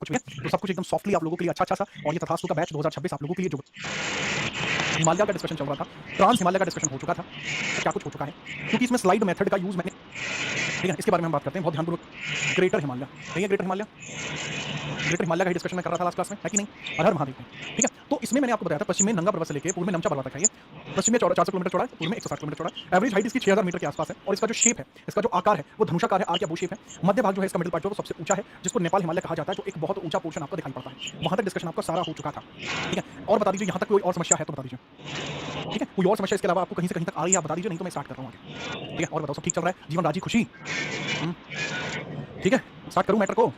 कुछ भी है, तो सब कुछ एकदम सॉफ्टली आप लोगों के लिए अच्छा-अच्छा सा। और ये तथास्तु का बैच 2026 आप लोगों के लिए जो हिमालय का डिस्कशन चल रहा था, ट्रांस हिमालय का डिस्कशन हो चुका था, तो क्या कुछ हो चुका है, क्योंकि इसमें स्लाइड मेथड का यूज़ मैंने, ठीक है, इसके बारे में हम बात करते हैं बहुत ध्यानपूर्वक। ग्रेटर हिमालय, कहीं है ग्रेटर हिमालय? ग्रेटर हिमालय का ही डिस्कशन मैं कर रहा था लास्ट क्लास में, है कि नहीं? हर हर महादेव में, ठीक है? तो इसमें मैंने आपको बताया था पश्चिम में नंगा पर्वत से लेके पूर्व में नमचा पर्वत तक है ये। पश्चिम में 400 किलोमीटर चौड़ा है, पूर्व में 160 किलोमीटर चौड़ा है। एवरेज हाइट इसकी 6000 मीटर के आसपास है और इसका जो शेप है, इसका जो आकार है, वो धनुषाकार है, आर्क या वो शेप है। मध्य भाग जो है इसका मिडिल पार्ट जो है वो सबसे ऊंचा है, जिसको नेपाल हिमालय कहा जाता है, जो एक बहुत ऊंचा पोर्शन आपको दिखाई पड़ता है। वहां तक डिस्कशन आपका सारा हो चुका था, ठीक है? और बता दीजिए यहाँ तक कोई और समस्या है तो बता दीजिए, ठीक है? कोई और समस्या इसके अलावा आपको कहीं से कहीं तक आ रही है, आप बता दीजिए, नहीं तो मैं स्टार्ट कर रहा हूँ आगे, ठीक है? और बताओ सब ठीक चल रहा है? जीवन राजी खुशी? ठीक है, स्टार्ट करूँ मैटर को?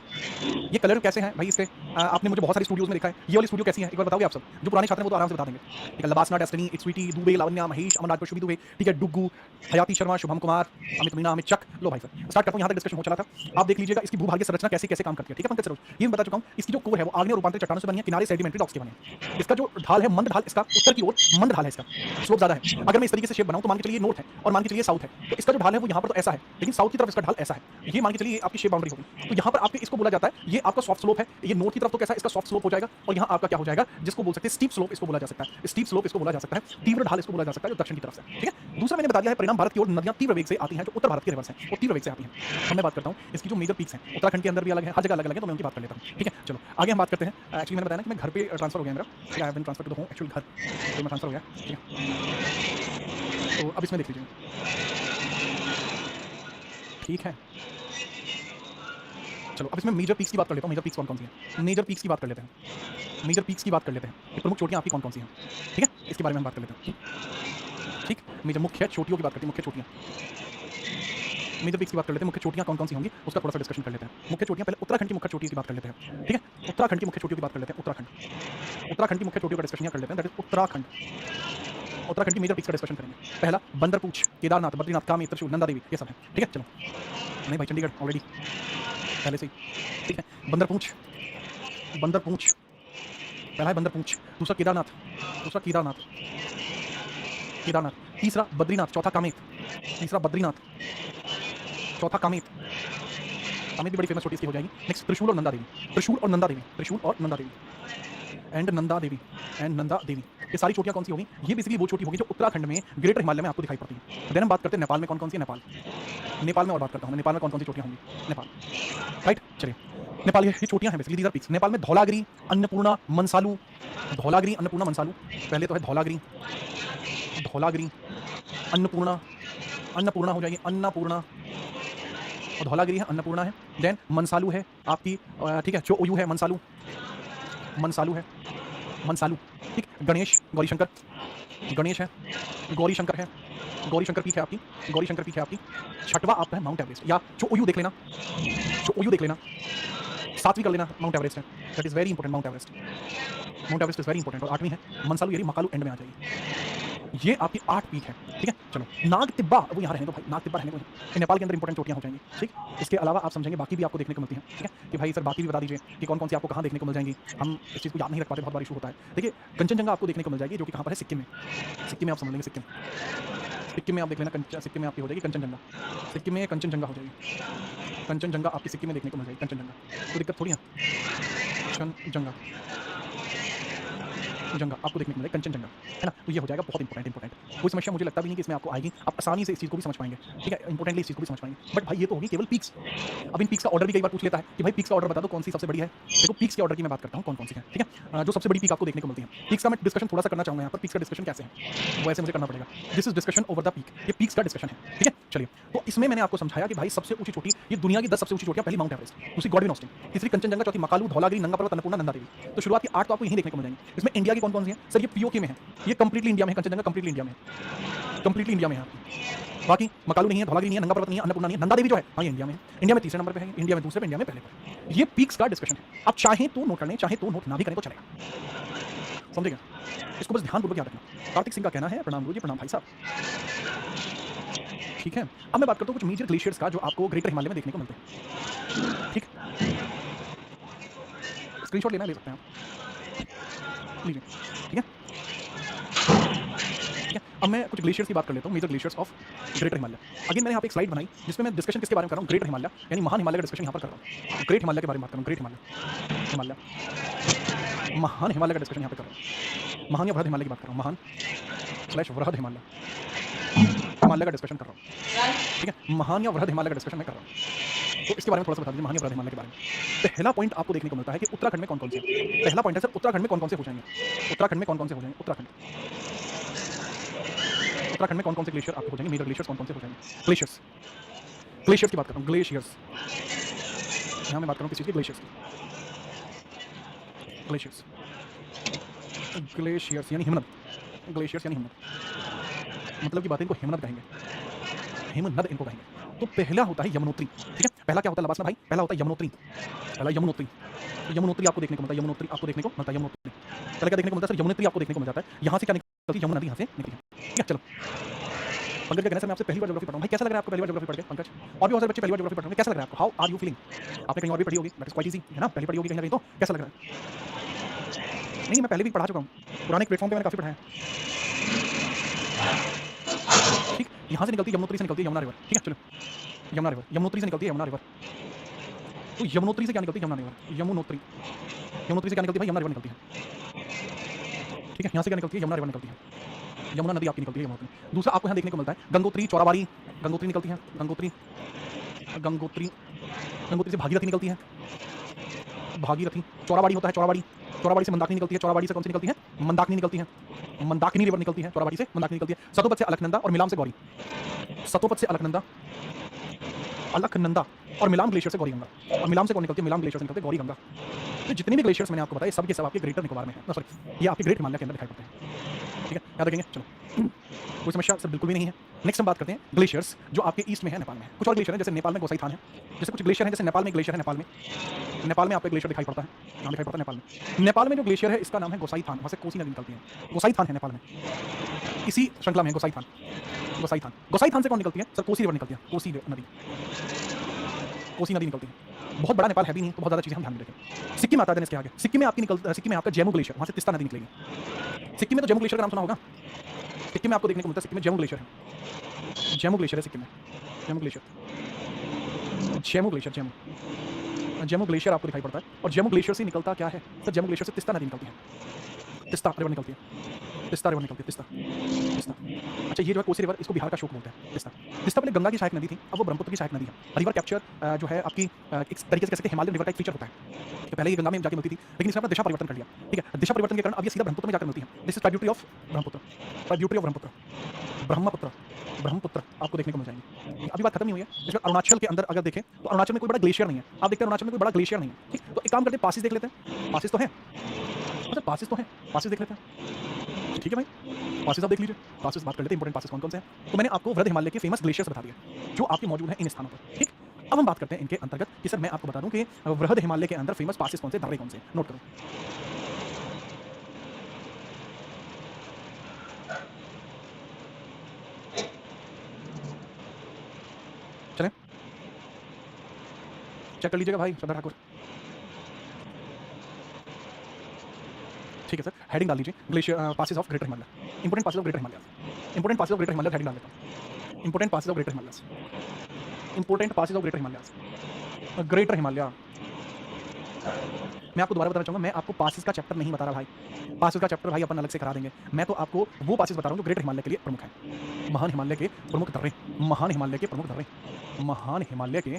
ये कलर कैसे हैं भाई इसके? आपने मुझे बहुत सारे स्टूडियोज में देखा है, ये वाली स्टूडियो कैसी है एक बार बताओगे आप सब? जो पुराने छात्र हैं वो तो आराम से बता देंगे, ठीक है? लबासना, डेस्टिनी, इट्सवीटी, दुबे, लावण्या, महेश, अमन राजपूत, शुभी दुबे, ठीक है? डुग्गू, हयाती शर्मा, शुभम कुमार, अमित मीना, अमित चक। लो भाई सर स्टार्ट करता हूँ, यहाँ तक डिस्कशन हो चला था। आप देख लीजिएगा इसकी भूभागीय संरचना कैसे कैसे काम करती है, ठीक है पंकज सरोज? ये मैं बता चुका हूँ। इसकी जो कोर है वो आग्नेय रूपांतरित चट्टानों से बनी है, किनारे सेडिमेंट्री रॉक्स के बने हैं। इसका जो ढाल है मंद ढाल, इसका उत्तर की ओर मंद ढाल है, इसका स्लोप ज्यादा है। अगर मैं इस तरीके से शेप बनाऊं तो मान के चलिए नॉर्थ है और मान के चलिए साउथ है, तो इसका जो ढाल है वो यहाँ पर तो ऐसा है, लेकिन साउथ की तरफ इसका ढाल ऐसा है। ये मान के चलिए आपकी शेप बाउंड्री होगी, तो यहाँ पर आपके इसको बोला जाता है, ये आपका सॉफ्ट स्लोप है। ये नॉर्थ की तरफ तो कैसा है, इसका सॉफ्ट स्लोप हो जाएगा, और यहाँ आपका क्या हो जाएगा, जिसको बोल सकते हैं स्टीप स्लोप, इसको बोला जा सकता है। स्टीप स्लोप इसको बोला जा सकता है, तीव्र ढाल इसको बोला जा सकता है, जो दक्षिण की तरफ से, ठीक है? दूसरा मैंने बता दिया है परिणाम, भारत की ओर नदियां तीव्र वेग से आती हैं, जो उत्तर भारत के रिवर्स हैं वो तीव्र वेग से आती हैं। अब मैं बात करता हूँ इसकी जो मेजर पीक्स हैं, उत्तराखंड के अंदर भी अलग है, हर जगह अलग अलग है, तो मैं उनकी बात कर लेता हूँ, ठीक है? चलो आगे हम बात करते हैं। एक्चुअली मैंने बताया ना कि मैं घर पे ट्रांसफर हो गया मेरा, I have been transfer to the home, actually घर तो मैं ट्रांसफर हो गया, ठीक है? तो अब इसमें देख लीजिए, ठीक है? चलो अब इसमें मेजर पीक्स की बात कर लेता हूँ। मेजर पीक्स कौन-कौन सी हैं? मेजर पीक्स की बात कर लेते हैं। मेजर पीक्स की बात कर लेते हैं कि प्रमुख चोटियाँ आपकी कौन-कौन सी हैं, ठीक है? इसके बारे में हम बात कर लेते हैं, ठीक? मेजर मुख्य चोटियों की बात करते हैं, मुख्य चोटियाँ। मेजर पीक्स की बात कर लेते हैं, मुख्य चोटियाँ कौन-कौन सी होंगी उसका थोड़ा सा डिस्कशन कर लेते हैं। मुख्य चोटियाँ, पहले उत्तराखंड की मुख्य चोटियों की बात कर लेते हैं, ठीक है? उत्तराखंड की मुख्य चोटियों की बात कर लेते हैं। उत्तराखंड की मुख्य चोटियों का डिस्कशन यहाँ कर लेते हैं, दैट इज उत्तराखंड। उत्तराखंड की मेजर पीक्स का डिस्कशन करेंगे। पहला बंदरपूछ, केदारनाथ, बद्रीनाथ, कामी, त्रिशूल, नंदा देवी, ये सब है, ठीक है? चलो नहीं भाई चंडीगढ़ ऑलरेडी पहले से ही, ठीक है? बंदरपूछ, बंदरपूछ पहला है बंदरपूछ, दूसरा केदारनाथ, दूसरा केदारनाथ, केदारनाथ, तीसरा बद्रीनाथ, चौथा कामेत, तीसरा बद्रीनाथ, चौथा कामेत। कामेत भी बड़ी फेमस छोटी इसकी हो जाएगी। नेक्स्ट त्रिशूल और नंदा देवी, त्रिशूल और नंदा देवी, त्रिशूल और नंदा देवी, एंड नंदा देवी, एंड नंदा देवी। ये सारी चोटियां कौन सी होगी? ये बेसिकली वो चोटी होगी जो उत्तराखंड में ग्रेटर हिमालय में आपको दिखाई पड़ती है। देन हम बात करते हैं नेपाल में कौन-कौन सी है। नेपाल, नेपाल में और बात करता हूँ, नेपाल में कौन-कौन सी चोटियां होंगी, नेपाल, राइट? चलिए नेपाल ये चोटियां हैं basically, these are peaks. Nepal में धौलागिरी, अन्नपूर्णा, मनसालू, धौलागिरी, अन्नपूर्णा, मनसालू। पहले तो है धौलागिरी, धौलागिरी, अन्नपूर्णा, अन्नपूर्णा हो जाएगी, अन्नपूर्णा, और धौलागिरी है, अन्नपूर्णा है। देन मनसालू है आपकी, ठीक है? चोओयू है, मनसालू, मनसालू है, मनसालू, ठीक? गणेश, गौरीशंकर, गणेश है, गौरीशंकर है, गौरीशंकर पीक है आपकी, गौरीशंकर पीक है आपकी। छठवां आपका है माउंट एवरेस्ट, या चोओयू देख लेना, चोओयू देख लेना। सातवीं कर लेना माउंट एवरेस्ट है, that is very important, mount Everest, mount Everest is very important. और आठवीं है मनसालू, यानी मकालू एंड में आ जाएगी। ये आपकी 8 पीक है, ठीक है? चलो नाग तिब्बा, वो यहाँ रहने दो भाई, नाग तिब्बा रहने दो, ये नेपाल के अंदर इंपॉर्टेंट चोटियाँ हो जाएंगी, ठीक? इसके अलावा आप समझेंगे बाकी भी आपको देखने को मिलती हैं, ठीक है? कि भाई सर बाकी भी बता दीजिए कि कौन-कौन सी आपको कहाँ देखने को मिल जाएंगी। हम इस चीज़ को याद नहीं रख पाते, बहुत बार इशू होता है। देखिए कंचनजंगा आपको देखने को मिल जाएगी, जो कि कहाँ पर है, सिक्किम में। सिक्किम में आप समझ लेंगे, सिक्किम, सिक्किम में आप देख लेना, सिक्किम में आपकी हो जाएगी कंचनजंगा, सिक्किम में कंचनजंगा हो जाएगी। कंचनजंगा आपकी सिक्किम में देखने को मिल जाएगी, कंचनजंगा, कोई दिक्कत थोड़ी है। कंचनजंगा, जंगा आपको देखने को मिलेगा, कंचनजंगा, है ना? तो ये हो जाएगा बहुत इंपॉर्टेंट। कोई समस्या मुझे लगता भी नहीं कि इसमें आपको आएगी, आप आसानी से इस चीज़ को भी समझ पाएंगे, ठीक है? इंपॉर्टेंटली इस चीज़ को भी समझ पाएंगे। बट भाई ये तो होगी केवल पीक्स। अब इन पीक्स का ऑर्डर भी कई बार पूछ लेता है कि भाई पीक्स का ऑर्डर बता दो, कौन सी सबसे बड़ी है। देखो पीक्स के ऑर्डर की मैं बात करता हूँ, कौन-कौन सी है, ठीक है? जो सबसे बड़ी पीक आपको देखने को मिलती है, पीक्स का मैं डिस्कशन थोड़ा सा करना चाहूँगा यहाँ पर। पीक्स का डिस्कशन कैसे है, वो ऐसे मुझे करना पड़ेगा। This is discussion over the peak, ये पीक्स का डिस्कशन है, ठीक है? चलिए तो इसमें मैंने आपको समझाया कि भाई सबसे ऊँची चोटी, ये दुनिया की 10 सबसे ऊँची चोटियाँ, पहली माउंट एवरेस्ट, दूसरी गॉडविन ऑस्टिन, तीसरी कंचनजंगा, चौथी मकालू, धौलागिरी, नंगा पर्वत, अन्नपूर्णा, नंदा देवी। तो शुरुआत की 8 तो आपको यहीं देखने को मिल जाएंगी। इसमें इंडिया की कौन-कौन सी है? सर ये पीओके में है, ये कंप्लीटली इंडिया में है, कंचनजंगा कंप्लीटली इंडिया में है, कंप्लीटली इंडिया में है। बाकी मकालू नहीं है, धौलागिरी नहीं है, नंगा पर्वत नहीं है, अन्नपूर्णा नहीं है, नंदा देवी जो है हाँ ये इंडिया में है। इंडिया में तीसरे नंबर पे है, इंडिया में दूसरे पे, इंडिया में पहले पे। ये पीक्स का डिस्कशन है। आप चाहें तो नोट कर लें, चाहे तो नोट ना भी करें तो चलेगा, समझेगा? इसको बस ध्यानपूर्वक याद रखना। कार्तिक सिंह का कहना है, प्रणाम गुरु जी, प्रणाम भाई साहब, ठीक है? अब मैं बात करता हूँ कुछ मेजर ग्लेशियर्स का जो आपको ग्रेटर हिमालय में देखने को मिलते हैं, ठीक? स्क्रीनशॉट लेना ले सकते हैं आप, लीजिए, ठीक है? ठीक है? अब मैं कुछ ग्लेशियर्स की बात कर लेता हूँ, major glaciers of greater Himalaya. Again मैंने यहाँ पे एक स्लाइड बनाई जिसमें मैं डिस्कशन किसके बारे में कर रहा हूँ, ग्रेटर हिमालय यानी महान हिमालय का डिस्कशन यहाँ पर कर रहा हूँ। ग्रेट हिमालय के बारे में बात कर रहा हूँ, ग्रेट हिमालय, महान हिमालय का डिस्कशन यहाँ पे कर रहा हूँ। महान या वृहद हिमालय की बात कर रहा हूँ, महान / वृहद हिमालय का डिस्कशन कर रहा हूँ, ठीक है। महान या वृहद हिमालय का डिस्कशन मैं कर रहा हूँ, तो इसके बारे में थोड़ा सा बता दीजिए महान या वृहद हिमालय के बारे में। पहला पॉइंट आपको देखने को मिलता है कि उत्तराखंड में कौन कौन से हैं। पहला पॉइंट है सर, उत्तराखंड में कौन कौन से हो जाएंगे, उत्तराखंड में कौन कौन से हो जाएंगे, उत्तराखंड में कौन कौन से ग्लेशियर आपको हो जाएंगे, मेजर ग्लेशियर्स कौन कौन से हो जाएंगे। ग्लेशियर्स, ग्लेशियर्स की बात कर रहा हूँ, ग्लेशियर्स, यहाँ मैं बात कर रहा हूँ किस चीज़ की, ग्लेशियर्स की, ग्लेशियर्स, ग्लेशियर्स यानी हिमनद, ग्लेशियर्स यानी हिमनद, मतलब की बात है इनको हिमनद कहेंगे, हिमनद इनको कहेंगे। तो पहला होता है यमुनोत्री, ठीक है। पहला क्या होता है लबास में भाई, पहला होता है यमुनोत्री, पहला यमुनोत्री। तो यमुनोत्री आपको देखने को मिलता है, यमुनोत्री आपको देखने को मिलता है, यमुनोत्री पहले क्या देखने को मिलता है सर, यमुनोत्री आपको देखने को मिल जाता है। यहाँ से क्या निकलती है, यमुना नदी यहाँ से निकली है, ठीक है। चलो पंकज कहने से मैं आपसे पहली बार ज्योग्राफी पढ़ रहा हूँ भाई, कैसा लग रहा है आपको पहली बार ज्योग्राफी पढ़ के पंकज, और भी बहुत सारे बच्चे पहली बार ज्योग्राफी पढ़ रहे हैं, कैसा लग रहा है आपको, हाउ आर यू फीलिंग। आपने कहीं और भी पढ़ी होगी, दैट इज क्वाइट इजी है ना, पहली पढ़ी होगी कहीं ना कहीं, तो कैसा लग रहा है। नहीं मैं पहले भी पढ़ा चुका हूँ, पुराने प्लेटफॉर्म पे मैंने काफी पढ़ा है, ठीक। यहाँ से निकलती है यमुनोत्री से निकलती है यमुना रिवर, ठीक है। चलो यमुना रिवर, यमुनोत्री से निकलती है यमुना रिवर, तो यमुनोत्री से क्या निकलती है यमुना रिवर, यमुनोत्री, यमुनोत्री से क्या निकलती है भाई, यमुना रिवर निकलती है, ठीक है। यहाँ से क्या निकलती है, यमुना रिवर निकलती है, यमुना नदी आपकी निकलती है, यमुनोत्री। दूसरा आपको यहाँ देखने को मिलता है गंगोत्री, चौराबाड़ी, गंगोत्री निकलती है, गंगोत्री, गंगोत्री, गंगोत्री से भागीरथी निकलती है, भागीरथी, चौराबाड़ी होता है, चौराबाड़ी, चौराबाड़ी से मंदाकिनी निकलती है, चौराबाड़ी से कौन सी निकलती है, मंदाकिनी निकलती है, मंदाकिनी रिवर निकलती है, चौराबाड़ी से मंदाकिनी निकलती है। सतोपत से अलकनंदा और मिलाम से गौरी, सतोपत से अलकनंदा, अलकनंदा और मिलाम ग्लेशियर से गौरी गंगा, और मिलाम से कौन निकलती है, मिलाम ग्लेशियर से निकलती है गौरी गंगा। तो जितने भी ग्लेशियर्स मैंने आपको बताए सब के सब आपके ग्रेटर निकोबार में है, सॉरी ये आपके ग्रेट हिमालय के अंदर दिखाई पड़ते हैं, ठीक है। याद रखेंगे, चलो कोई समस्या सर बिल्कुल भी नहीं है। नेक्स्ट हम बात करते हैं ग्लेशियर्स जो आपके ईस्ट में है, नेपाल में। कुछ और ग्लेशियर है जैसे नेपाल में गोसाई थान है, जैसे कुछ ग्लेशियर है जैसे नेपाल में ग्लेशियर है, नेपाल में आपको ग्लेशियर दिखाई पड़ता है, नाम दिखाई पड़ता है नेपाल में। नेपाल में जो ग्लेशियर है इसका नाम है गोसाई थान, वहाँ से कोसी नदी निकलती है, गोसाई थान है नेपाल में, इसी श्रृंखला में गोसाई थान, गोसाई थान, गोसाई थान से कौन निकलती है सर, कोसी रिवर निकलती है, कोसी नदी, कोसी नदी निकलती है। बहुत बड़ा नेपाल है भी नहीं तो बहुत ज़्यादा चीज़ें हम ध्यान में रखें। सिक्किम आता है इसके आगे, सिक्किम में आपकी निकलता है, सिक्किम में आपका जैमू ग्लेशियर, वहाँ से तिस्ता नदी निकलेगी। सिक्किम में तो जैमू ग्लेशियर का नाम सुना होगा, सिक्किम में आपको देखने को मिलता है, सिक्किम में जैमू ग्लेशियर है, जैमू ग्लेशियर है सिक्किम में, जैमू ग्लेशियर, जैमू ग्लेशियर, जैमू, जैमू ग्लेशियर आपको दिखाई पड़ता है। और जैमू ग्लेशियर से निकलता क्या है सर, जैमू ग्लेशियर से तिस्ता नदी निकलती है, तिस्ता रिवर निकलती है, तिस्ता रिवर निकलती है, तिस्ता, तिस्ता। अच्छा ये जो है कोसी रिवर, इसको बिहार का शोक बोलते हैं, तिस्ता। तिस्ता पहले गंगा की सहायक नदी थी, अब वो ब्रह्मपुत्र की सहायक नदी है। रिवर कैप्चर जो है आपकी एक तरीके से कह सकते हैं हिमालयन रिवर का एक फीचर होता है, तो पहले ये गंगा में जाके मिलती थी लेकिन इसने अपना दिशा परिवर्तन कर लिया, ठीक है। दिशा परिवर्तन के कारण अब ये सीधा ब्रह्मपुत्र में जाकर मिलती है। This is tributary of Brahmaputra, tributary of Brahmaputra, Brahmaputra, Brahmaputra आपको देखने को मिल जाएंगे। अभी बात खत्म नहीं हुई है, इसमें अरुणाचल के अंदर अगर देखें तो अरुणाचल में कोई बड़ा ग्लेशियर नहीं है, आप देखते हैं अरुणाचल में कोई बड़ा ग्लेशियर नहीं है, ठीक। तो एक काम करते हैं पासिस देख लेते हैं, पासिस तो है, मतलब पासिस तो है, पासिस देख लेते हैं, ठीक है भाई। पासिस आप देख लीजिए, पासिस बात कर लेते हैं, इंपॉर्टेंट पासिस कौन कौन से हैं। तो मैंने आपको वृहद हिमालय के फेमस ग्लेशियर्स बता दिए जो आपके मौजूद हैं इन स्थानों पर, ठीक। अब हम बात करते हैं इनके अंतर्गत कि सर मैं आपको बता दूं कि वृहद हिमालय के अंदर फेमस पासिस कौन से, दर्रे कौन से, नोट करो। चलें चेक कर लीजिएगा भाई श्रद्धा ठाकुर, ठीक है सर। हेडिंग डाल लीजिए glacier passes of greater Himalaya, important passes of greater Himalaya, important passes of greater Himalaya, heading डाल देता हूं, important passes of greater Himalaya, important passes of greater Himalaya, greater Himalaya. मैं आपको दोबारा बताना चाहूंगा, मैं आपको पासिस का चैप्टर नहीं बता रहा भाई, पासिस का चैप्टर भाई अपन अलग से करा देंगे। मैं तो आपको वो पासिस बता रहा हूँ जो ग्रेटर हिमालय के लिए प्रमुख है, महान हिमालय के प्रमुख दर्रे, महान हिमालय के प्रमुख दर्रे, महान हिमालय के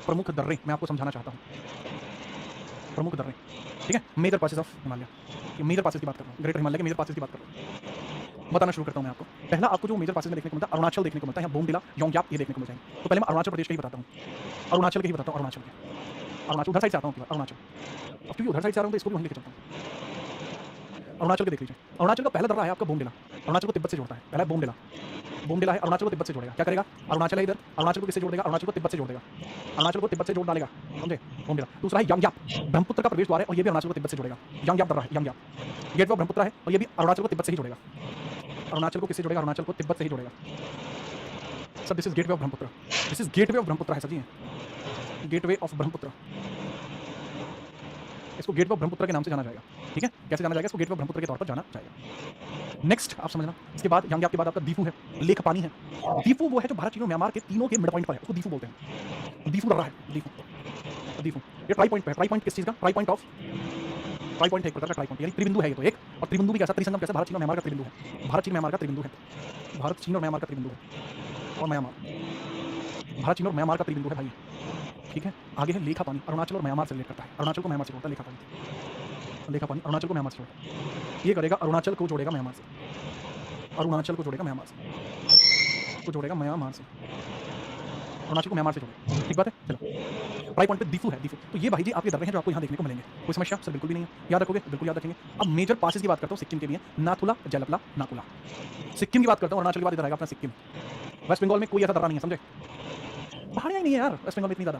प्रमुख दर्रे मैं आपको समझाना चाहता हूँ, प्रमुख दर्रे, ठीक है। Major passes of Himalaya, major passes की बात कर रहा हूँ, ग्रेटर हिमालय के मेजर पासिस की बात कर रहा हूँ। बताना शुरू करता हूँ मैं आपको। पहला आपको जो मेजर पासिस में देखने को मिलता है, अरुणाचल देखने को मिलता है, यहाँ बोमडिला, योंगयाप ये देखने को मिल जाएंगे। तो पहले मैं अरुणाचल प्रदेश के ही बताता हूँ, अरुणाचल के ही बताता हूँ, अरुणाचल के, अरुणाचल उधर साइड से आता हूँ, अरुणाचल, अब क्योंकि उधर साइड से आ रहा हूँ तो इसको भी वहीं लेके चलता हूँ। अरुणाचल के देख लीजिए, अरुणाचल का पहला दर्रा है आपका बोमडिला, अरुणाचल को तिब्बत से जोड़ता है, पहला बोमडिला, बोमडिला है, अरुणाचल को तिब्बत से जोड़ेगा। क्या करेगा, अरुणाचल है इधर, अरुणाचल को किससे जोड़ देगा, अरुणाचल को तिब्बत से जोड़ देगा, अरुणाचल को तिब्बत से जोड़ डालेगा, समझे, बोमडिला। दूसरा है यंगयाप, ब्रह्मपुत्र का प्रवेश द्वार है और ये भी अरुणाचल को तिब्बत से जोड़ेगा, यंगयाप दर्रा है, यंगयाप गेट ऑफ ब्रह्मपुत्र है और ये भी अरुणाचल को तिब्बत से ही जोड़ेगा, अरुणाचल को किससे जोड़ेगा, अरुणाचल को तिब्बत से ही जोड़ेगा। Sir this is gateway of Brahmaputra, this is gateway of Brahmaputra है sir ji, gateway of Brahmaputra, इसको गेटवे ऑफ ब्रह्मपुत्र के नाम से जाना जाएगा, ठीक है। कैसे जाना जाएगा इसको, गेटवे ऑफ ब्रह्मपुत्र के तौर पर जाना जाएगा। नेक्स्ट आप समझना, इसके बाद यहाँ आपके बाद आपका दीफू है, लेक पानी है। दीफू वो है जो भारत, चीन और म्यांमार के तीनों के मिड पॉइंट पर है, उसको दीफू बोलते हैं। दीफू रहा है, दीफू दीफू ये ट्राई पॉइंट पे है। ट्राई पॉइंट किस चीज़ का? Try point of, try point है एक प्रकार का ट्राई पॉइंट, यानी त्रिबिंदु है ये तो एक। और त्रिबिंदु भी कैसा? त्रिसंगम कैसा? भारत चीन और म्यांमार का त्रिबिंदु है। भारत चीन म्यांमार का त्रिबिंदु है। भारत चीन और म्यांमार का त्रिबिंदु है। और म्यांमार, भारत चीन और म्यांमार का त्रिबिंदु है भाई, ठीक है। आगे है लेखा पानी, अरुणाचल और म्यांमार से रिलेट करता है। अरुणाचल को म्यांमार से जोड़ता है लेखा पानी। लेखा पानी अरुणाचल को म्यांमार से जोड़ता है। ये करेगा अरुणाचल को जोड़ेगा म्यांमार से, अरुणाचल को जोड़ेगा म्यांमार से, को जोड़ेगा म्यांमार से, अरुणाचल को म्यांमार से जोड़ेगा, ठीक बात है। चलो ट्राई पॉइंट पे दीफू है, दीफू। तो ये भाई जी आपके दर्रे हैं जो आपको यहाँ देखने को मिलेंगे। कोई समस्या सर? बिल्कुल भी नहीं है, याद रखोगे, बिल्कुल याद रखेंगे। अब मेजर पासेस की बात करता हूँ, सिक्किम के भी है, नाथुला, जलपला, नाकुला। सिक्किम की बात करता हूँ, अरुणाचल के बाद इधर आएगा अपना सिक्किम। वेस्ट बंगाल में कोई ऐसा दर्रा नहीं है, समझे? पहाड़ियाँ ही नहीं है यार वेस्ट बंगाल में इतनी ज़्यादा,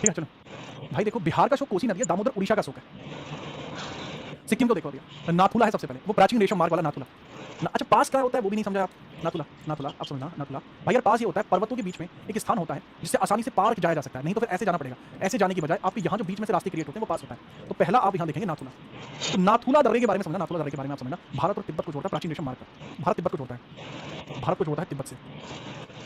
ठीक है। चलो भाई देखो, बिहार का शोक कोसी नदी है, दामोदर उड़ीसा का शोक है। सिक्किम को देखो अभी, नाथुला है सबसे पहले, वो प्राचीन रेशम मार्ग वाला नाथुला। अच्छा पास क्या होता है वो भी नहीं समझा आप? नाथुला, नाथुला आप समझना, नाथुला भाई यार पास ये होता है पर्वतों के बीच में एक स्थान होता है जिससे आसानी से पार जाया जा सकता है, नहीं तो फिर ऐसे जाना पड़ेगा। ऐसे जाने की बजाय आपके यहाँ जो बीच में से रास्ते क्रिएट होते हैं वो पास होता है। तो पहला आप यहाँ देखेंगे नाथुला। तो नाथुला दर्रे के बारे में समझना, नाथुला दर्रे के बारे में आप समझना, भारत और तिब्बत को जोड़ता है प्राचीन रेशम मार्ग पर। भारत तिब्बत को जोड़ता है, भारत को जोड़ता है तिब्बत से,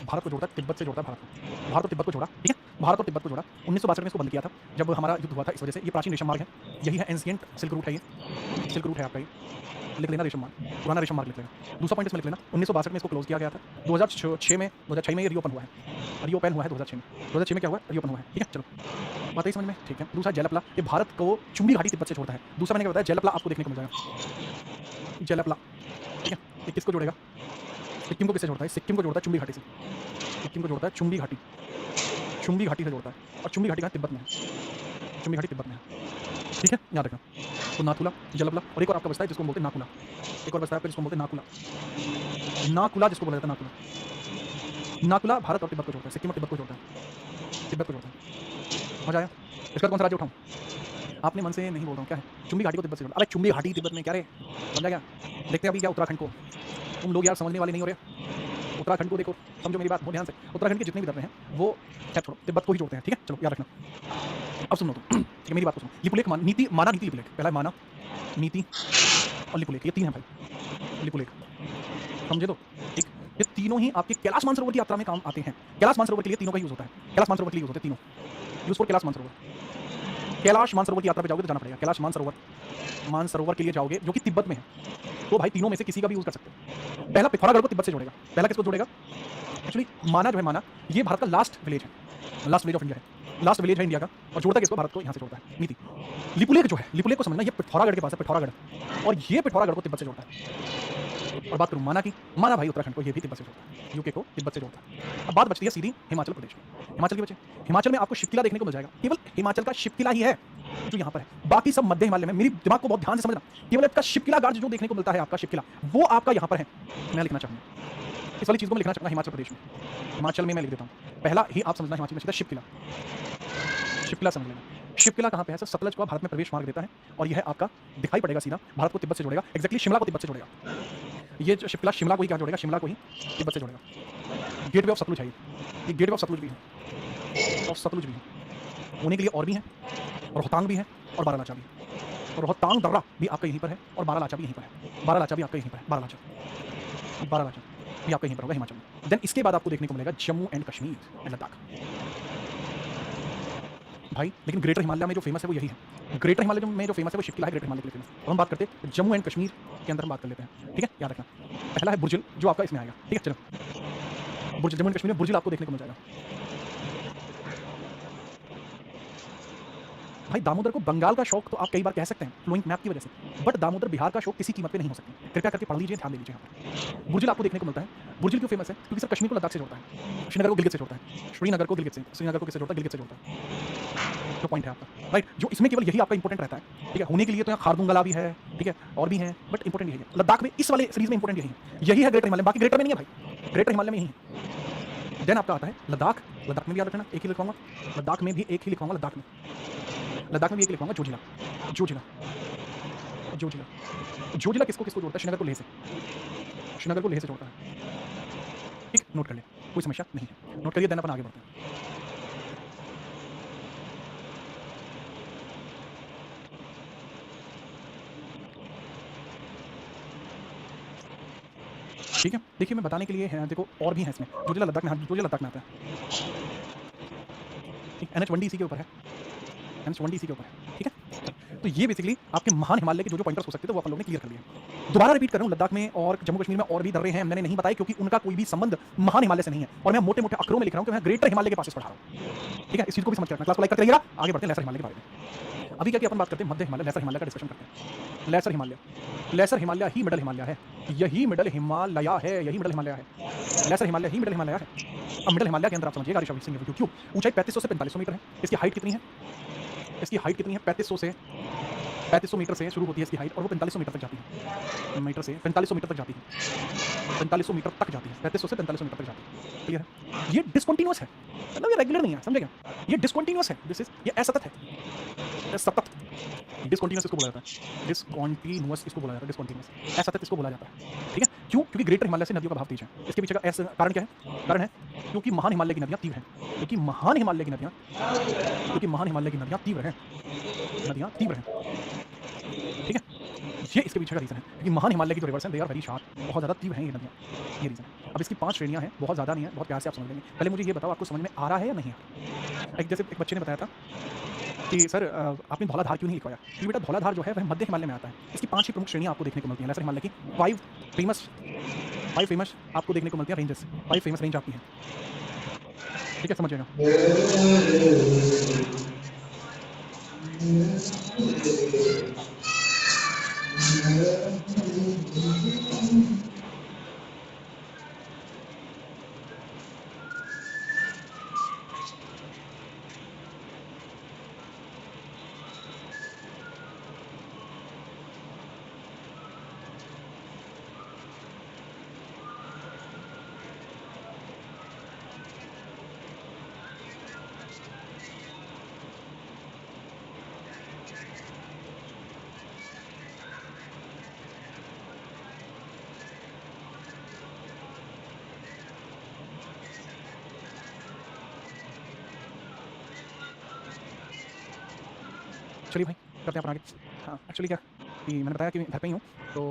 भारत को जोड़ता है तिब्बत से, जोड़ता है भारत को, भारत और तिब्बत को जोड़ा, ठीक है। भारत और तिब्बत को जोड़ा, 1962 में इसको बंद किया था जब हमारा युद्ध हुआ था, इस वजह से। ये प्राचीन रेशम मार्ग है, यही है एंशिएंट सिल्क रूट है, ये सिल्क रूट है आपका, ये लिख लेना रेशम मार्ग, पुराना रेशम मार्ग लिख लेना। दूसरा पॉइंट इसमें लिख लेना, 1962 में इसको क्लोज किया गया था। 2006 में ये रीओपन हुआ है, रीओपन हुआ है 2006 में। 2006 में क्या हुआ है? रीओपन हुआ है, ठीक है। चलो बात है समझ में, ठीक है। दूसरा जलपला, ये भारत को चुंबी घाटी तिब्बत से जोड़ता है। दूसरा मैंने क्या बताया? जलपला आपको देखने को मिल जाएगा, जलपला, ठीक है। ये किसको जोड़ेगा? सिक्किम को किससे जोड़ता है? सिक्किम को जोड़ता है चुंबी घाटी से, सिक्किम को जोड़ता है चुंबी घाटी, चुंबी घाटी से जोड़ता है। और चुंबी घाटी कहाँ? तिब्बत में है, चुंबी घाटी तिब्बत में है, ठीक है, याद रखना। तो नाथुला, जलपला, और एक और आपका बचता है जिसको बोलते हैं नाकुला। एक और बचता है आपका जिसको बोलते हैं नाकुला, नाकुला जिसको बोला जाता है नाकुला। नाकुला भारत और तिब्बत को जोड़ता है, सिक्किम और तिब्बत को जोड़ता है, तिब्बत को जोड़ता है। मजा आया? इसका कौन सा राज्य उठाऊं? आपने मन से नहीं बोल रहा हूँ, क्या है? चुंबी घाटी को तिब्बत से जोड़ता। अरे चुंबी घाटी तिब्बत में क्या रे, समझा क्या? देखते हैं अभी क्या उत्तराखंड को। तुम लोग यार समझने वाले नहीं हो रहे। उत्तराखंड को देखो, समझो मेरी बात बहुत ध्यान से। उत्तराखंड के जितने भी दर्रे हैं वो क्या छोड़ो, तिब्बत को ही जोड़ते हैं, ठीक है। चलो याद रखना। अब सुनो तुम, ठीक है, मेरी बात को सुनो। लिपुलेख नीति, माना नीति लिपुलेख, पहला है माना, नीति और लिपुलेख, ये तीन है भाई, लिपुलेख, समझे? तो ठीक, ये तीनों ही आपके कैलाश मानसरोवर की यात्रा में काम आते हैं। कैलाश मानसरोवर के लिए तीनों का यूज होता है, कैलाश मानसरोवर के लिए यूज होते हैं तीनों। Use for Kailash Mansarovar. कैलाश मानसरोवर की यात्रा पे जाओगे तो जाना पड़ेगा कैलाश मानसरोवर, मानसरोवर के लिए जाओगे जो कि तिब्बत में है, तो भाई तीनों में से किसी का भी यूज कर सकते हो। पहला पिथौरागढ़ को तिब्बत से जोड़ेगा, पहला किसको जोड़ेगा? एक्चुअली माना जो है, माना ये भारत का लास्ट विलेज है, लास्ट विलेज ऑफ इंडिया है, लास्ट विलेज है इंडिया का, और जोड़ता किसको? भारत को यहाँ से जोड़ता है, नीति। लिपुलेख जो है, लिपुलेख को समझना, ये पिथौरागढ़ के पास है, पिथौरागढ़, और ये पिथौरागढ़ को तिब्बत से जोड़ता है। और बात करूँ माना की, माना भाई उत्तराखंड को ये भी तिब्बत से जोड़ता है, यूके को तिब्बत से जोड़ता है। अब बात बचती है सीधी हिमाचल प्रदेश में। हिमाचल के बच्चे, हिमाचल में आपको शिवकिला देखने को मिल जाएगा, केवल हिमाचल का शिवकिला ही है जो यहाँ पर है, बाकी सब मध्य हिमालय में। मेरी दिमाग को बहुत ध्यान से समझना, केवल आपका शिवकिला गार्ड जो देखने को मिलता है, आपका शिवकिला, वो आपका यहाँ पर है। मैं लिखना चाहूँगा इस वाली चीज़ को, मैं लिखना चाहूँगा हिमाचल प्रदेश में, हिमाचल में मैं लिख देता हूँ। पहला ही आप समझना हिमाचल में सीधा शिवकिला, शिवकिला समझ लेना। शिवकिला कहाँ पे है? सर सतलज को भारत में प्रवेश मार्ग देता है, और यह है आपका, दिखाई पड़ेगा सीधा, भारत को तिब्बत से जोड़ेगा, एक्जैक्टली शिमला को तिब्बत से जोड़ेगा। ये जो शिवकिला, शिमला को ही क्या जोड़ेगा? शिमला को ही तिब्बत से जोड़ेगा। गेटवे ऑफ सतलुज है ये गेटवे ऑफ सतलुज भी है, और सतलुज भी है, होने के लिए और भी है, और रोहतांग भी है, और बारालाचा भी है। और रोहतांग दर्रा भी आपका यहीं पर है, और बारालाचा भी यहीं पर है, बारालाचा भी आपका यहीं पर है, बारालाचा, बारालाचा भी आपका यहीं पर होगा हिमाचल में। देन इसके बाद आपको देखने को मिलेगा जम्मू एंड कश्मीर एंड लद्दाख भाई। लेकिन ग्रेटर हिमालय में जो फेमस है वो यही है, ग्रेटर हिमालय में जो फेमस है वो शिवकिला है, ग्रेटर हिमालय के लिए फेमस। अब हम बात करते हैं जम्मू एंड कश्मीर के अंदर हम बात कर लेते हैं, ठीक है, याद रखना। पहला है बुर्जिल जो आपका इसमें आएगा, ठीक है। चलो बुर्जिल, जम्मू एंड कश्मीर में बुर्जिल आपको देखने को मिल जाएगा। भाई दामोदर को बंगाल का शौक तो आप कई बार कह सकते हैं फ्लोइंग मैप की वजह से, बट दामोदर बिहार का शौक किसी कीमत पे नहीं हो सकती। कृपया करके पढ़ लीजिए, ध्यान दे लीजिए। यहाँ पर बुर्जिल आपको देखने को मिलता है। बुर्जिल क्यों फेमस है? क्योंकि सर कश्मीर को लद्दाख से जोड़ता है, श्रीनगर को गिलगित से जोड़ता है, श्रीनगर को गिलगित से, श्रीनगर को किससे जोड़ता है? गिलगित से जोड़ता है। जो पॉइंट है आपका राइट, जो इसमें केवल यही आपका इंपॉर्टेंट रहता है, ठीक है। होने के लिए तो यहाँ खारदुंगला भी है, ठीक है, और भी है, बट इंपॉर्टेंट यही है लद्दाख में, इस वाले सीरीज में इंपॉर्टेंट यही है ग्रेटर हिमालय, बाकी ग्रेटर में नहीं है भाई, ग्रेटर हिमालय में ही है। देन आपका आता है लद्दाख, लद्दाख में भी याद रखना, एक ही लिखवाऊंगा, लद्दाख में भी एक ही लिखवाऊंगा, लद्दाख में, लद्दाख में भी एक लिखवाऊंगा, जोजिला, जोजिला, जोजिला, जोजिला किसको किसको जोड़ता है? श्रीनगर को लेह से, श्रीनगर को लेह से जोड़ता है, ठीक, नोट कर ले, कोई समस्या नहीं है, नोट करिए। देन अपन आगे बढ़ते हैं। ठीक है, देखिए मैं बताने के लिए है, देखो और भी है इसमें, जोजिला लद्दाख में, जोजिला लद्दाख में आता है। ठीक, NH1D इसी के ऊपर है, NH1D इसी के ऊपर है, ठीक है। तो ये बेसिकली आपके महान हिमालय के जो पॉइंटर्स हो सकते थे वो अपन लोगों ने क्लियर कर लिए। दोबारा रिपीट कर रहा हूँ, लद्दाख में और जम्मू कश्मीर में और भी दर्रे हैं, मैंने नहीं बताए क्योंकि उनका कोई भी संबंध महान हिमालय से नहीं है, और मैं मोटे मोटे अक्षरों में लिख रहा हूँ कि मैं ग्रेटर हिमालय के पास पढ़ा रहा हूँ। ठीक है, इस चीज को भी समझ के रखना, क्लास को लाइक करते रहिएगा। आगे बढ़ते हैं लेसर हिमालय के बारे में। अभी क्या कि अपन बात करते हैं मध्य हिमालय, लेसर हिमालय का डिस्कशन करते हैं। लेसर हिमालय, लेसर हिमालय ही मिडल हिमालय है, यही मिडल हिमालय है, यही मिडल हिमालय है। लेसर हिमालय ही मिडल हिमालय है। अब मिडल हिमालय के अंदर आप समझिएगा ऋषभ सिंह, क्यों ऊंचाई 3500 से 4500 मीटर है। इसकी हाइट कितनी है? इसकी हाइट कितनी है? 3500 मीटर से शुरू होती है इसकी हाइट, और वो 4500 मीटर तक जाती है। मीटर से 4500 मीटर तक जाती है, 4500 मीटर तक जाती है, 3500 से 4500 मीटर तक जाती है। क्लियर है? ये डिसकंटीन्यूअस है, मतलब ये रेगुलर नहीं है, समझेगा? ये डिसकंटीन्यूअस है, दिस इज ये असतत है, सतत। डिसकंटीन्यूअस इसको बोला जाता है, डिसकंटीन्यूअस इसको बोला जाता है, डिसकंटीन्यूअस असतत इसको बोला जाता है। ठीक है, क्यों? क्योंकि ग्रेटर हिमालय से नदियों का बहाव तेज है। इसके पीछे का ऐसा कारण क्या है? कारण है क्योंकि महान हिमालय की नदियां तीव्र हैं, क्योंकि महान हिमालय की नदियां, क्योंकि महान हिमालय की नदियां तीव्र हैं, नदियां तीव्र हैं। ठीक है, ये इसके पीछे का रीजन है, क्योंकि महान हिमालय की जो रिवर्स हैं दे आर वेरी शार्प, बहुत ज़्यादा तीव्र हैं ये नदियाँ, ये रीजन है। अब इसकी 5 श्रेणियाँ हैं, बहुत ज़्यादा नहीं है, बहुत प्यार से आप समझ लेंगे। पहले मुझे ये बताओ आपको समझ में आ रहा है या नहीं आ रहा? एक जैसे एक बच्चे ने बताया था कि सर आपने धौलाधार क्यों नहीं लिखवाया? कि बेटा धौलाधार जो है वह मध्य हिमालय में आता है। इसकी 5 ही प्रमुख श्रेणियाँ आपको देखने को मिलती हैं लेसर हिमालय की। 5 फेमस आपको देखने को मिलती हैं रेंजेस, 5 फेमस रेंज आपकी हैं। ठीक है, समझिएगा। चलिए भाई करते हैं अपन आगे। हाँ, एक्चुअली क्या कि मैंने बताया कि घर पे ही हूँ, तो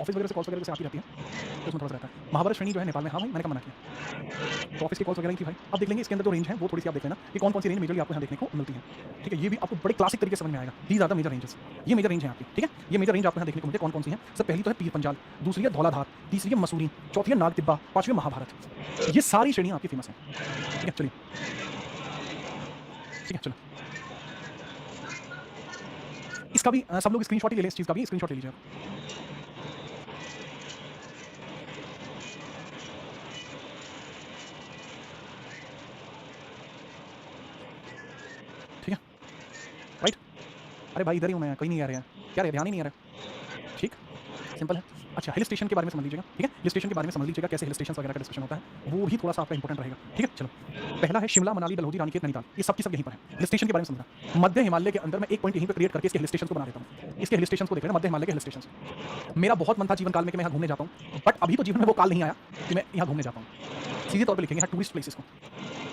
ऑफिस वगैरह से कॉल्स वगैरह से आती रहती है, तो उसमें थोड़ा सा रहता है। महाभारत श्रेणी जो है नेपाल में, हाँ भाई मैंने कब मना किया? तो ऑफिस की कॉल्स वगैरह की भाई आप देख लेंगे, इसके अंदर जो रेंज है वो थोड़ी सी आप देख लेना कि कौन कौन सी रेंज मेजरली आपको यहाँ देखने को मिलती है। ठीक है, ये भी आपको बड़े क्लासिक तरीके से समझ में आएगा। These are the major ranges, ये मेजर रेंज है आपकी। ठीक है, ये मेजर रेंज आपको यहाँ देखने को मिलती है, कौन कौन सी है? सब पहली तो है पीर पंजाल, दूसरी है धौलाधार, तीसरी है मसूरी, चौथी है नाग तिब्बा, पांचवी महाभारत। ये सारी श्रेणियाँ आपकी फेमस हैं। ठीक है, चलिए, ठीक है चलो, इसका भी सब लोग स्क्रीनशॉट ही ले लें, इस चीज़ का भी स्क्रीनशॉट ले लीजिए आप। ठीक है, राइट? अरे भाई इधर ही हूँ मैं, कहीं नहीं आ रहे हैं, क्या रे ध्यान ही नहीं आ रहा। ठीक, सिंपल है। अच्छा, हिल स्टेशन के बारे में समझ लीजिएगा। ठीक है, हिल स्टेशन के बारे में समझ लीजिएगा, कैसे हिल स्टेशन वगैरह का डिस्कशन होता है, वो भी थोड़ा सा आपका इंपॉर्टेंट रहेगा। ठीक है, चलो पहला है शिमला, मनाली, डलहौजी, रानीखेत, नैनीताल, ये सब की सब यहीं पर है। हिल स्टेशन के बारे में समझना, मध्य हिमालय के अंदर मैं एक पॉइंट यहीं पर क्रिएट करके इसके हिल स्टेशन को बना देता हूँ। इसके हिल स्टेशन को देख लेना, मध्य हिमालय के हिल स्टेशन। मेरा बहुत मन था जीवन काल में कि मैं यहाँ घूमने जाता हूँ, बट अभी तो जीवन में वो काल नहीं आया कि मैं यहाँ घूमने जाता हूँ। सीधे तौर पर लिखेंगे टूरिस्ट प्लेसेस को,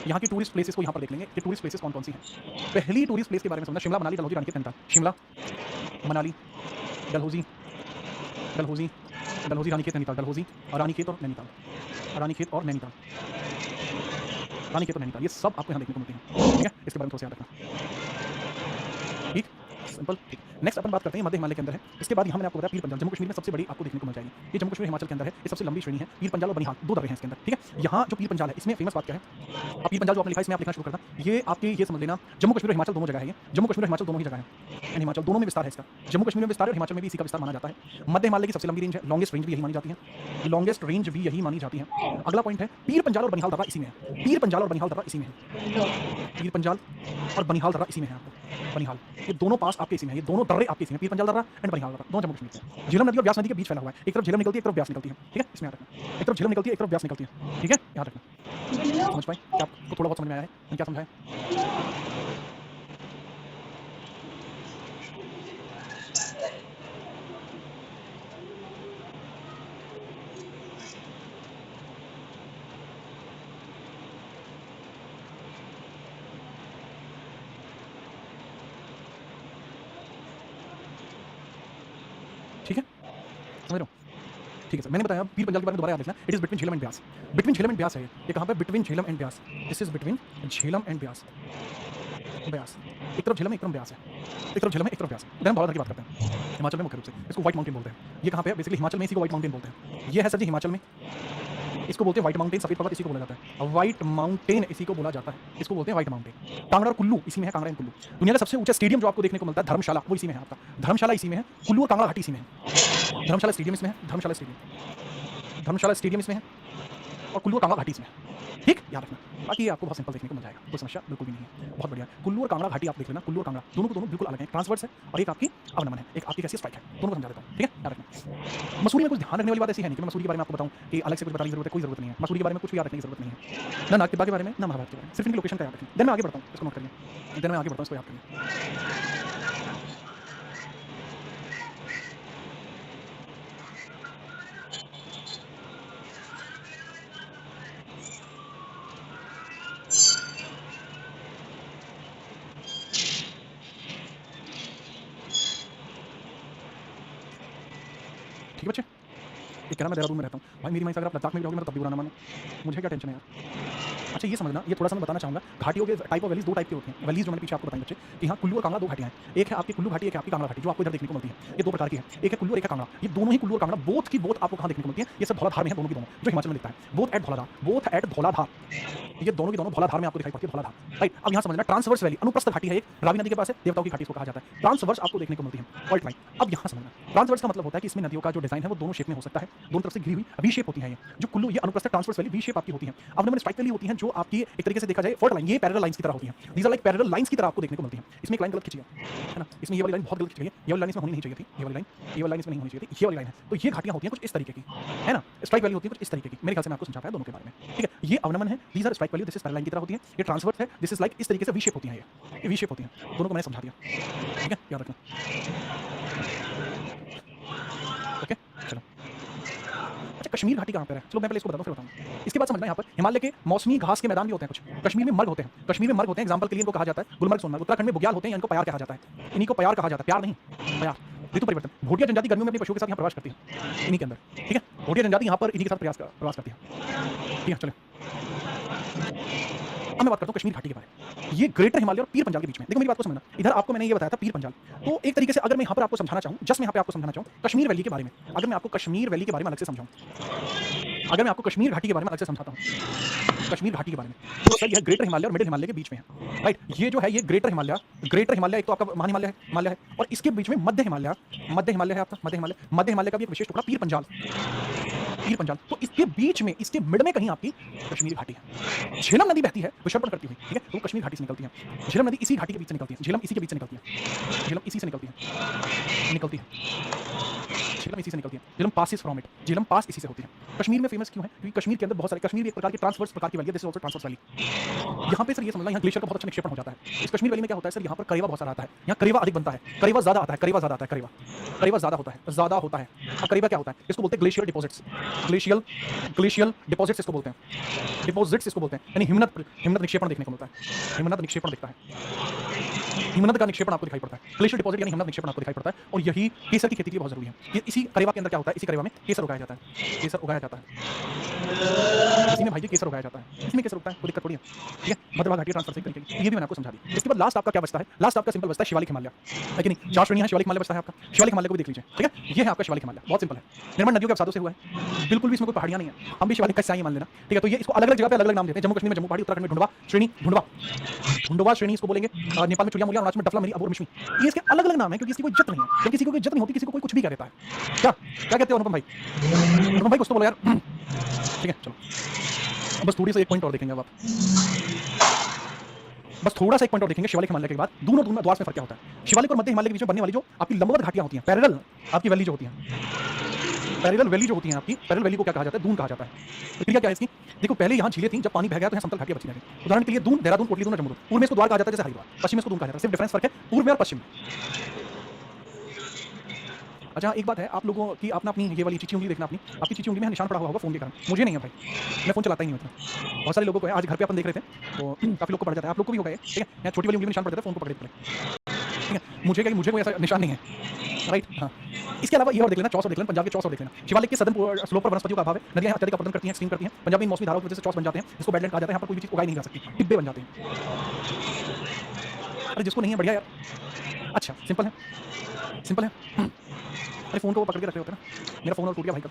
यहाँ की टूरिस्ट प्लेसेस को यहाँ पर देख लेंगे कि टूरिस्ट प्लेसेस कौन कौन सी हैं। पहली टूरिस्ट प्लेस के बारे में समझना, शिमला, मनाली, डलहौजी, रानीखेत, नैनीताल। शिमला, मनाली, डलहौजी, डलहौजी, डलहौजी, रानीखेत, नैनीताल, डलहौजी और रानीखेत और नैनीताल, रानीखेत और नैनीताल, रानीखेत और नैनीताल, ये सब आपको यहाँ देखने को मिलते हैं। ठीक है, इसके बारे में थोड़ा सा याद रखना। ठीक, सिंपल। ठीक, नेक्स्ट अपन बात करते हैं मध्य हिमालय के अंदर है। इसके बाद यहाँ मैंने आपको बताया पीर पंजाल, जम्मू कश्मीर में सबसे बड़ी आपको देखने को मिल जाएगी। ये जम्मू कश्मीर हिमाचल के अंदर है, ये सबसे लंबी श्रेणी है। पीर पंजाल और बनिहाल, 2 दर्रे हैं इसके अंदर। ठीक है, यहाँ जो पीर पंजाल है इसमें फेमस बात क्या है? अब पीर पंजाल जो आपने लिखा है इसमें आप लिखना शुरू करना, ये आपके ये समझ लेना जम्मू कश्मीर और हिमाचल दोनों जगह है। ये जम्मू कश्मीर और हिमाचल दोनों ही जगह है, एंड हिमाचल दोनों में विस्तार है इसका। जम्मू कश्मीर में विस्तार है और हिमाचल में भी इसी का विस्तार माना जाता है। मध्य हिमालय की सबसे लंबी रेंज है, लॉन्गेस्ट रेंज भी यही मानी जाती है, लॉन्गेस्ट रेंज भी यही मानी जाती है। अगला पॉइंट है पीर पंजाल और बनिहाल दर्रा इसी में है, पीर पंजाल और बनिहाल दर्रा इसी में है, पीर पंजाल और बनिहाल दर्रा इसी में है। आपको बनिहाल, ये दोनों पास आपके इसी में है, ये दोनों दर्रे आपके इसी में, पीर पंजाल दर्रा एंड बनिहाल दर्रा, दोनों जम्मू कश्मीर के हैं। झेलम नदी और ब्यास नदी के बीच फैला हुआ है, एक तरफ झेलम निकलती है, एक तरफ ब्यास निकलती है। ठीक है, इसमें याद रखना, एक तरफ झेलम निकलती है, एक तरफ ब्यास निकलती है। ठीक है, याद रखना। समझ पाए? क्या आपको थोड़ा बहुत समझ में आया है? मैंने क्या समझाया? ठीक है, समझ रहे हो? ठीक है सर, मैंने बताया पीर पंजाल के बारे में दोबारा याद रखना, it is between Jhelum and Beas. Between Jhelum and Beas है ये कहाँ पे? Between Jhelum and Beas. This is between Jhelum and Beas. Beas एक तरफ झेलम है, एक तरफ ब्यास है, एक तरफ झेलम है, एक तरफ ब्यास है। हम धौलाधार की बात करते हैं। हिमाचल में मुख्य रूप से इसको व्हाइट माउंटेन बोलते हैं। ये कहाँ पे है? बेसिकली हिमाचल में इसी को व्हाइट माउंटेन बोलते हैं। ये है सर जी हिमाचल में, इसको बोलते हैं व्हाइट माउंटेन, सफेद पर्वत इसी को बोला जाता है। व्हाइट माउंटेन इसी को बोला जाता है, इसको बोलते हैं व्हाइट माउंटेन। कांगड़ा और कुल्लू इसी में है, कांगड़ा एंड कुल्लू। दुनिया का सबसे ऊंचा स्टेडियम जो आपको देखने को मिलता है धर्मशाला, वो इसी में है आपका। धर्मशाला इसी में है, कुल्लू और कांगड़ा घाटी इसी में है। धर्मशाला स्टेडियम इसमें है, धर्मशाला स्टेडियम इसमें है और कुल्लू और कांगड़ा घाटी इसमें है। ठीक, याद रखना। बाकी ये आपको बहुत सिंपल देखने को मिल जाएगा, कोई समस्या बिल्कुल भी नहीं है, बहुत बढ़िया। कुल्लू और कांगड़ा घाटी आप देख लेना, कुल्लू और कांगड़ा दोनों को दोनों बिल्कुल अलग है, ट्रांसवर्स है और एक आपकी अवनमन है, एक आपकी कैसी स्ट्राइक है, दोनों को समझा देता हूँ। ठीक है, याद रखना। मसूरी में कुछ ध्यान रखने वाली बात ऐसी है नहीं कि मैं मसूरी के बारे में आपको बताऊँ कि अलग से कुछ बताने की जरूरत है, कोई जरूरत नहीं है। मसूरी के बारे में कुछ भी याद रखने की जरूरत नहीं है, ना नागटिब्बा के बारे में, ना महाभारत के बारे में, सिर्फ इनकी लोकेशन का याद रखें। देन मैं आगे बढ़ता हूँ, इसको नोट करिए, देन मैं आगे बढ़ता हूँ, इसको याद करिए। ठीक है बच्चे, एक कह रहा मैं देहरादून में रहता हूँ भाई, मेरी माइंड अगर आप लद्दाख में भी रहोगे मैं तो तब भी बुरा ना मानो, मुझे क्या टेंशन है यार। अच्छा ये समझना, ये थोड़ा सा मैं बताना चाहूँगा, घाटियों के टाइप ऑफ वैलीज दो टाइप के होते हैं। वैलीज जो मैंने पीछे आपको बताई बच्चे कि हाँ कुल्लू और कांगड़ा दो घाटियाँ हैं, एक है आपकी कुल्लू घाटी, एक है आपकी कांगड़ा घाटी, जो आपको इधर देखने को मिलती है। ये दो प्रकार की है, एक है कुल्लू और एक है कांगड़ा। ये दोनों ही कुल्लू और कांगड़ा बोथ की बोथ आपको कहाँ देखने को मिलती है? ये सब धौलाधार में है, दोनों की दोनों, जो हिमाचल में दिखता है, both at Dhauladhar, both at Dhauladhar. ये दोनों की दोनों धौलाधार में आपको दिखाई पड़ती है, धौलाधार। राइट, अब यहाँ समझना, ट्रांसवर्स वैली अनुप्रस्थ घाटी है एक, रावी नदी के पास है, देवताओं की घाटी इसको कहा जाता है। ट्रांसवर्स आपको देखने को मिलती है, ऑल्ट लाइन। अब यहाँ समझना, ट्रांसवर्स का मतलब होता है कि इसमें नदियों का जो डिजाइन है वो दोनों शेप में हो सकता है, दोनों तरफ से घिरी हुई वी शेप होती है। ये जो कुल्लू, ये अनुप्रस्थ ट्रांसवर्स वैली वी शेप आपकी होती है। अवनमन स्ट्राइक वैली होती है, जो आपकी एक तरीके से देखा जाए फॉल्ट लाइन, ये पैरेलल लाइंस की तरह होती है। These are like parallel lines की तरह आपको देखने को मिलती है। इसमें एक लाइन गलत खींची है ना, इसमें ये वाली लाइन बहुत गलत खींची है, ये वाली लाइन इसमें होनी नहीं चाहिए थी, ये वाली लाइन इसमें नहीं होनी चाहिए थी, ये वाली लाइन है। तो ये घाटियां होती हैं कुछ इस तरीके की, है ना, स्ट्राइक वैली होती है कुछ इस तरीके की। मेरे ख्याल से मैं आपको समझा पाया दोनों के बारे में। ठीक है, ये अवनमन है, these are strike valley, this is parallel line की तरह होती है। ये ट्रांसवर्स है, दिस इज लाइक इस तरीके से वी शेप होती है, ये वी शेप होती है। दोनों को मैंने समझा दिया, ठीक है, याद रखना। ओके चलो, अच्छा कश्मीर घाटी कहाँ पर है? चलो मैं पहले इसको बताता हूँ फिर बताऊँ। इसके बाद समझना, यहाँ पर हिमालय के मौसमी घास के मैदान भी होते हैं कुछ, कश्मीर में मर्ग होते हैं, कश्मीर में मर्ग होते हैं। एग्जाम्पल के लिए इनको कहा जाता है गुलमर्ग, सोनमर्ग। उत्तराखंड में बुग्याल होते हैं, इनको प्यार कहा जाता है, इन्हीं को प्यार कहा जाता है, प्यार नहीं प्यार। ऋतु परिवर्तन, भोटिया जनजाति गर्मियों में अपने पशुओं के साथ यहाँ प्रवास करती है, इन्हीं के अंदर। ठीक है, भोटिया जनजाति यहाँ पर इन्हीं के साथ प्रवास करती है। ठीक है चलो, अब मैं बात करता हूँ कश्मीर घाटी के बारे में। ये ग्रेटर हिमालय और पीर पंजाल के बीच में, देखो मेरी बात को समझना, इधर आपको मैंने ये बताया था पीर पंजाल। तो एक तरीके से अगर मैं यहाँ पर आपको समझाना चाहूँ, जस्ट मैं यहाँ पे आपको समझाना चाहूँ कश्मीर वैली के बारे में, अगर मैं आपको कश्मीर वैली के बारे में अलग से समझाऊँ, अगर मैं आपको कश्मीर घाटी के बारे में अलग से समझाता हूँ, कश्मीर घाटी के बारे में, तो सर यह ग्रेटर हिमालय और मिडिल हिमालय के बीच में है। राइट, ये जो है ये ग्रेटर हिमालय एक तो आपका महान हिमालय है और इसके बीच में मध्य हिमालय है आपका, मध्य हिमालय का भी एक विशेष टुकड़ा पीर पंजाल। तो इसके बीच में, इसके मिड में कहीं आपकी कश्मीर घाटी है। झेलम नदी बहती है विसर्पण करती हुई, ठीक है, तो कश्मीर घाटी से निकलती है। झेलम नदी इसी घाटी के बीच से निकलती है, झेलम इसी के बीच से निकलती है, झेलम इसी से निकलती है, झेलम इसी से निकलती है। Jhelum passes from it, Jhelum pass इसी से होती है। कश्मीर में फेमस क्यों है? क्योंकि कश्मीर के अंदर बहुत सारे, कश्मीर एक प्रकार की ट्रांसवर्स प्रकार की वैली है, this is also transverse valley. यहाँ पे सर ये समझना, यहाँ ग्लेशियर का बहुत अच्छा निक्षेपण हो जाता है। इस कश्मीर वैली में क्या होता है सर, यहाँ पर करेवा बहुत सारा आता है, यहाँ करेवा अधिक बनता है, करेवा ज्यादा आता है, करेवा ज्यादा होता है। अब करेवा क्या होता है? इसको बोलते हैं ग्लेशियल डिपॉजिट्स, ग्लेशियल डिपॉजिट्स इसको बोलते हैं, डिपॉजिट्स इसको बोलते हैं, यानी हिमनद निक्षेपण देखने को मिलता है, हिमनद निक्षेपण दिखता है, हिमनद का निक्षेपण आपको दिखाई पड़ता है। ग्लेशियल डिपॉजिट यानी हिमनद निक्षेपण आपको दिखाई पड़ता है, और यही केसर की खेती के लिए बहुत जरूरी है। ये इसी करेवा के अंदर क्या होता है, इसी करेवा में केसर उगाया जाता है, केसर उगाया जाता है, इसी में भाई जी केसर उगाया जाता है, इसमें केसर उगता है, कोई दिक्कत थोड़ी है। ठीक है, मध्यमा घाटी ट्रांसफर से करेंगे, ये भी मैंने आपको समझा दी। इसके बाद लास्ट आपका क्या बचता है? लास्ट आपका सिंपल बचता है शिवालिक हिमालय, है कि नहीं? 4 श्रेणी है, शिवालिक हिमालय बचता है आपका। शिवालिक हिमालय को भी देख लीजिए, ठीक है, ये है आपका शिवालिक हिमालय, बहुत सिंपल है, निर्मल नदियों के अवसादों से हुआ है, बिल्कुल भी इसमें कोई पहाड़ियां नहीं है, हम भी शिवालिक का हिस्सा ही मान लेना। ठीक है, तो ये इसको अलग अलग जगह पे अलग अलग नाम देते हैं। जम्मू कश्मीर में जम्मू पहाड़ी, उत्तराखंड में ढूंढवा श्रेणी इसको बोलेंगे, नेपाल में चुड़िया, अरुणाचल में डफला मरी, अबोर मिश्मी, ये इसके अलग अलग नाम है, क्योंकि इसकी कोई इज्जत नहीं है। जब किसी को कोई इज्जत नहीं होती, किसी को कोई कुछ भी कह देता है। क्या क्या कहते हो अनुपम भाई? अनुपम भाई कुछ तो बोलो यार। ठीक है चलो, बस थोड़ी सा एक पॉइंट और देखेंगे अब आप, बस थोड़ा सा एक पॉइंट और देखेंगे शिवालिक हिमालय के बाद। दोनों द्वार में फर्क क्या होता है? शिवालिक और मध्य हिमालय के बीच में बनने वाली जो आपकी लंबवत घाटियां होती हैं, पैरेलल आपकी वैली जो होती है, पैरेलल वैली जो होती है आपकी, पैरेलल वैली को क्या कहा जाता है? दून कहा जाता है। क्रिया क्या है इसकी? देखो पहले यहाँ झीलें थी, जब पानी बह गया तो यहाँ समतल घाटियां बची रही। उदाहरण के लिए दून, देहरादून, कोटली दून और जम्मू। पूर्व में इसको द्वार कहा जाता है जैसे हरिद्वार, पश्चिम में इसको दून कहा जाता है, सिर्फ डिफरेंस फर्क है पूर्व में और पश्चिम में। अच्छा एक बात है, आप लोगों की अपना अपनी ये वाली चीची उंगली देखना, अपनी आपकी चीची उंगली में निशान पड़ा हुआ होगा फोन के कारण, मुझे नहीं है भाई, मैं फोन चलाता ही नहीं होता। बहुत सारे लोगों को है, आज घर पे अपन देख रहे थे तो काफी लोग को पड़ जाता है, आप लोग को भी होगा ये, ठीक है। यहाँ छोटी वाली उंगली में निशान पड़ जाता है, फोन को पकड़े पड़े, ठीक है। मुझे कोई ऐसा निशान नहीं है, राइट, हाँ। इसके अलावा ये और देख लेना, चौस और देख लेना, पंजाब के चौस और देख लेना। शिवालिक के सदन स्लोप पर वनस्पतियों का अभाव है, नदियां अत्यधिक अपरदन करती हैं, स्ट्रीम करती हैं, पंजाब में मौसमी धाराओं की वजह से चौस बन जाते हैं, जिसको बैडलैंड कहा जाता है। यहाँ पर कोई भी चीज उगाई नहीं जा सकती, टिब्बे बन जाते हैं। अरे जिसको नहीं है बढ़िया यार, अच्छा सिंपल है, सिंपल है। अरे फोन को वो पकड़ के रख रहे होते हैं ना, मेरा फोन और टूट गया भाई कल,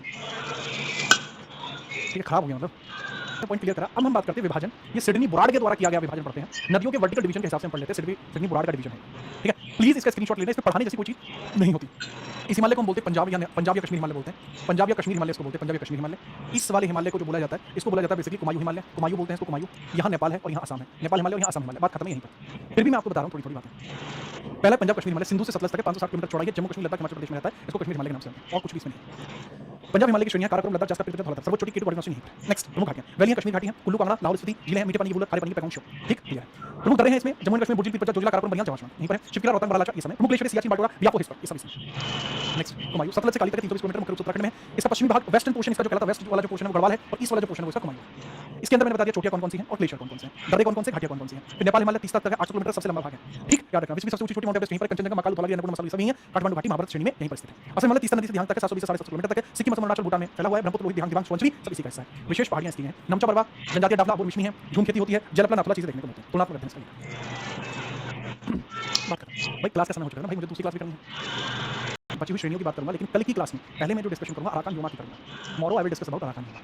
ठीक है, खराब हो गया मतलब। पॉइंट क्लियर करा। अब हम बात करते हैं विभाजन। ये सिडनी बुराड के द्वारा किया गया विभाजन पढ़ते हैं, नदियों के वर्टिकल डिवीजन के हिसाब से हम पढ़ लेते हैं। सिडनी बुराड का डिवीजन है, ठीक है। प्लीज इसका स्क्रीनशॉट लेना, इसमें पढ़ाने जैसी कोई चीज नहीं होती। इस हिमालय को हम बोलते हैं पंजाब या कश्मीर हिमालय बोलते हैं, पंजाब या कश्मीर हिमालय इसको बोलते हैं, पंजाब या कश्मीर हिमालय। इस वाले हिमालय को जो बोला जाता है, इसको बोला जाता है बेसिकली कुमायूं हिमालय, कुमायूं बोलते हैं इसको, कुमायूं। यहाँ नेपाल है और यहाँ असम है, नेपाल हिमालय और यहाँ असम हिमालय, बात खत्म है यहीं पर। फिर भी मैं आपको बता रहा हूँ थोड़ी थोड़ी बातें। पहला पंजाब कश्मीर हिमालय सिंधु से सतलज तक 560 किलोमीटर चौड़ाई है, जम्मू कश्मीर लद्दाख हिमाचल प्रदेश में रहता है, इसको कश्मीर हिमालय के नाम से और कुछ भी इसमें नहीं। पंजाब हिमालय की श्रेणियां काराकोरम, लद्दाख, जास्कर, पीरगंज, धौलाधर, सर्वोच्च चोटी केटू बॉडीगांव नहीं है। नेक्स्ट प्रमुख घाटियां, वैलियां कश्मीर घाटी हैं, कुल्लू, कांगड़ा, लाहौल स्पीति, झीलें हैं, मीठे पानी, बुलर, खारे पानी, पैंगोंग, श्योक, ठीक है। प्रमुख दर्रे हैं इसमें जम्मू एंड कश्मीर, बुर्जिल, पीरपंजा, जोजिला, काराकोरम, बनियाल, चवाशमा यहीं पर है। शिवकिला, रोहतंग, बारालाचा ये सब है। प्रमुख ग्लेशियर सियाचिन, बाल्टोरा, बियाको, हिस्सा ये सब इसमें। नेक्स्ट कुमायूं, सतलज से काली तक 320 किलोमीटर, मुख्य रूप से उत्तराखंड में है। इसका पश्चिमी भाग वेस्टर्न पोर्शन, इसका जो कहलाता है वेस्ट वाला जो पोर्शन है वो गढ़वाल है, और ईस्ट वाला जो पोर्शन है वो इसका कुमायूं। इसके अंदर मैंने बता दिया चोटियां कौन कौन सी हैं और ग्लेशियर कौन कौन से हैं, दर्रे कौन कौन से, घाटियां कौन कौन सी हैं। फिर नेपाल हिमालय 30 तक है, 800 किलोमीटर सबसे लंबा भाग है, ठीक, याद रखना। विश्व की सबसे ऊंची चोटी माउंट एवरेस्ट यहीं पर, कंचनजंगा, महाकाल, धौलागिरी, अन्नपूर्णा, मसला सभी हैं। काठमांडू घाटी महाभारत श्रेणी में यहीं पर स्थित है। असम हिमालय 30 नदी से ध्यान तक है, 720 से 750 किलोमीटर तक है। सिक्किम, असम, अरुणाचल, भूटान में फैला हुआ है। ब्रह्मपुत्र, लोहित, दिहांग, दिबांग, सोनचरी सब इसी का हिस्सा है। विशेष पहाड़ियां इसकी हैं, नमचा पर्वत, जनजातीय डाफला, बोर मिशमी है, झूम खेती होती है, जलपला, नाथुला चीजें देखने को मिलती हैं। तुलनात्मक अध्ययन इसका बात करें भाई, क्लास का समय हो चुका है ना भाई, मुझे दूसरी क्लास भी करनी है। बची हुई श्रेणियों की बात करूंगा, लेकिन कल की क्लास में पहले मैं जो डिस्कशन करूंगा अराकान योमा की करूंगा। Tomorrow I will discuss about Arakan Yoma.